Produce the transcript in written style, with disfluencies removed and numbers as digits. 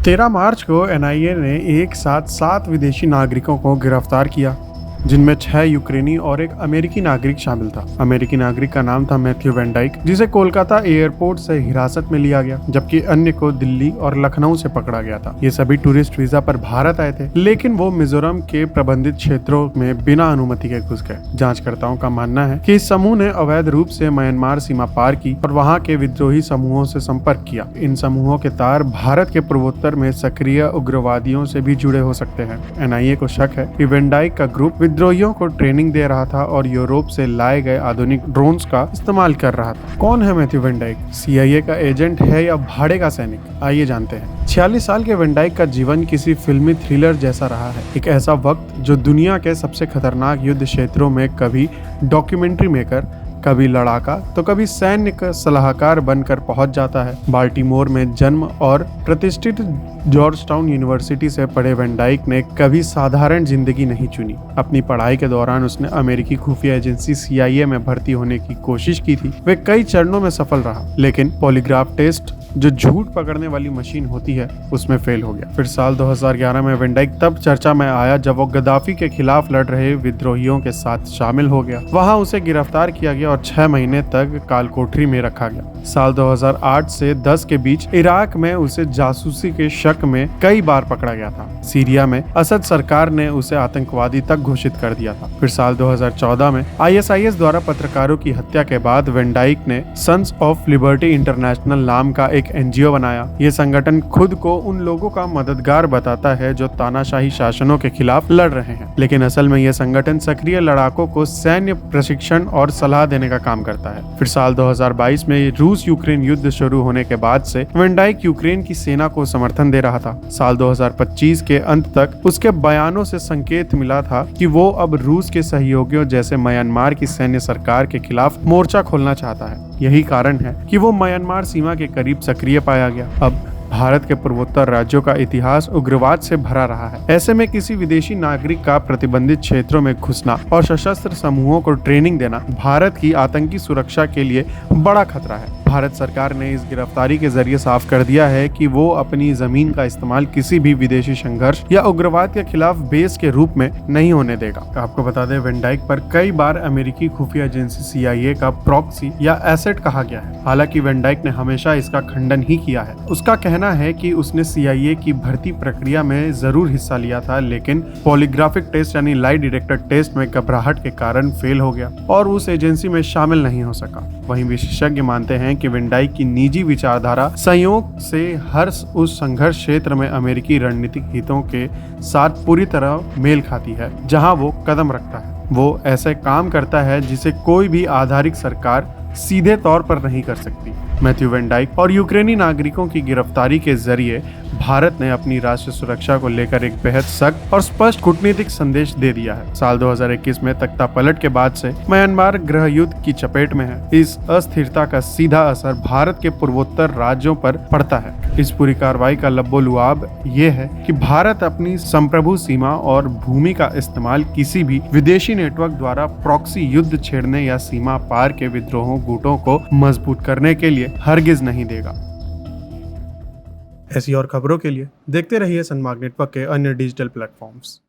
13 मार्च को एनआईए ने एक साथ 7 विदेशी नागरिकों को गिरफ्तार किया, जिनमें 6 यूक्रेनी और एक अमेरिकी नागरिक शामिल था। अमेरिकी नागरिक का नाम था मैथ्यू वैन डाइक, जिसे कोलकाता एयरपोर्ट से हिरासत में लिया गया, जबकि अन्य को दिल्ली और लखनऊ से पकड़ा गया था। ये सभी टूरिस्ट वीजा पर भारत आए थे, लेकिन वो मिजोरम के प्रबंधित क्षेत्रों में बिना अनुमति के घुस गए। जांचकर्ताओं का मानना है कि इस समूह ने अवैध रूप से म्यांमार सीमा पार की और वहाँ के विद्रोही समूहों से संपर्क किया। इन समूहों के तार भारत के पूर्वोत्तर में सक्रिय उग्रवादियों से भी जुड़े हो सकते हैं। एनआईए को शक है कि वैन डाइक का ग्रुप विद्रोहियों को ट्रेनिंग दे रहा था और यूरोप से लाए गए आधुनिक ड्रोन्स का इस्तेमाल कर रहा था। कौन है मैथ्यू वैन डाइक? सीआईए का एजेंट है या भाड़े का सैनिक? आइए जानते हैं। 46 साल के वैन डाइक का जीवन किसी फिल्मी थ्रिलर जैसा रहा है। एक ऐसा वक्त जो दुनिया के सबसे खतरनाक युद्ध क्षेत्रों में कभी डॉक्यूमेंट्री मेकर, कभी लड़ाका तो कभी सैन्य सलाहकार बनकर पहुंच जाता है। बाल्टीमोर में जन्म और प्रतिष्ठित जॉर्जटाउन यूनिवर्सिटी से पढ़े वैन डाइक ने कभी साधारण जिंदगी नहीं चुनी। अपनी पढ़ाई के दौरान उसने अमेरिकी खुफिया एजेंसी सीआईए में भर्ती होने की कोशिश की थी। वे कई चरणों में सफल रहा, लेकिन पॉलीग्राफ टेस्ट, जो झूठ पकड़ने वाली मशीन होती है, उसमें फेल हो गया। फिर साल 2011 में वैन डाइक तब चर्चा में आया जब वो गद्दाफी के खिलाफ लड़ रहे विद्रोहियों के साथ शामिल हो गया। वहां उसे गिरफ्तार किया गया और 6 महीने तक कालकोठरी में रखा गया। साल 2008 से 10 के बीच इराक में उसे जासूसी के शक में कई बार पकड़ा गया था। सीरिया में असद सरकार ने उसे आतंकवादी तक घोषित कर दिया था। फिर साल 2014 में आईएसआईएस द्वारा पत्रकारों की हत्या के बाद वैन डाइक ने सन्स ऑफ लिबर्टी इंटरनेशनल नाम का एक एनजीओ बनाया। ये संगठन खुद को उन लोगों का मददगार बताता है जो तानाशाही शासनों के खिलाफ लड़ रहे हैं, लेकिन असल में यह संगठन सक्रिय लड़ाकों को सैन्य प्रशिक्षण और सलाह देने का काम करता है। फिर साल 2022 में रूस यूक्रेन युद्ध शुरू होने के बाद से वैन डाइक यूक्रेन की सेना को समर्थन दे रहा था। साल 2025 के अंत तक उसके बयानों से संकेत मिला था कि वो अब रूस के सहयोगियों जैसे म्यांमार की सैन्य सरकार के खिलाफ मोर्चा खोलना चाहता है। यही कारण है कि वो म्यांमार सीमा के करीब सक्रिय पाया गया। अब भारत के पूर्वोत्तर राज्यों का इतिहास उग्रवाद से भरा रहा है। ऐसे में किसी विदेशी नागरिक का प्रतिबंधित क्षेत्रों में घुसना और सशस्त्र समूहों को ट्रेनिंग देना भारत की आतंकी सुरक्षा के लिए बड़ा खतरा है। भारत सरकार ने इस गिरफ्तारी के जरिए साफ कर दिया है कि वो अपनी जमीन का इस्तेमाल किसी भी विदेशी संघर्ष या उग्रवाद के खिलाफ बेस के रूप में नहीं होने देगा। आपको बता दें, वैन डाइक पर कई बार अमेरिकी खुफिया एजेंसी सीआईए का प्रॉक्सी या एसेट कहा गया है। हालांकि वैन डाइक ने हमेशा इसका खंडन ही किया है। उसका कहना है कि उसने सीआईए की भर्ती प्रक्रिया में जरूर हिस्सा लिया था, लेकिन पॉलीग्राफिक टेस्ट यानी लाई डिटेक्टर टेस्ट में घबराहट के कारण फेल हो गया और उस एजेंसी में शामिल नहीं हो सका। वहीं विशेषज्ञ मानते हैं कि वैन डाइक की निजी विचारधारा संयोग से हर उस संघर्ष क्षेत्र में अमेरिकी रणनीतिक हितों के साथ पूरी तरह मेल खाती है जहां वो कदम रखता है। वो ऐसे काम करता है जिसे कोई भी आधारिक सरकार सीधे तौर पर नहीं कर सकती। मैथ्यू वैन डाइक और यूक्रेनी नागरिकों की गिरफ्तारी के जरिए भारत ने अपनी राष्ट्रीय सुरक्षा को लेकर एक बेहद सख्त और स्पष्ट कूटनीतिक संदेश दे दिया है। साल 2021 में तख्तापलट के बाद से म्यांमार गृह युद्ध की चपेट में है। इस अस्थिरता का सीधा असर भारत के पूर्वोत्तर राज्यों पर पड़ता है। इस पूरी कार्रवाई का लब्बो-लुआब ये है कि भारत अपनी संप्रभु सीमा और भूमि का इस्तेमाल किसी भी विदेशी नेटवर्क द्वारा प्रॉक्सी युद्ध छेड़ने या सीमा पार के विद्रोह गुटों को मजबूत करने के लिए हरगिज नहीं देगा। ऐसी और खबरों के लिए देखते रहिए सनमार्ग नेटवर्क के अन्य डिजिटल प्लेटफॉर्म्स।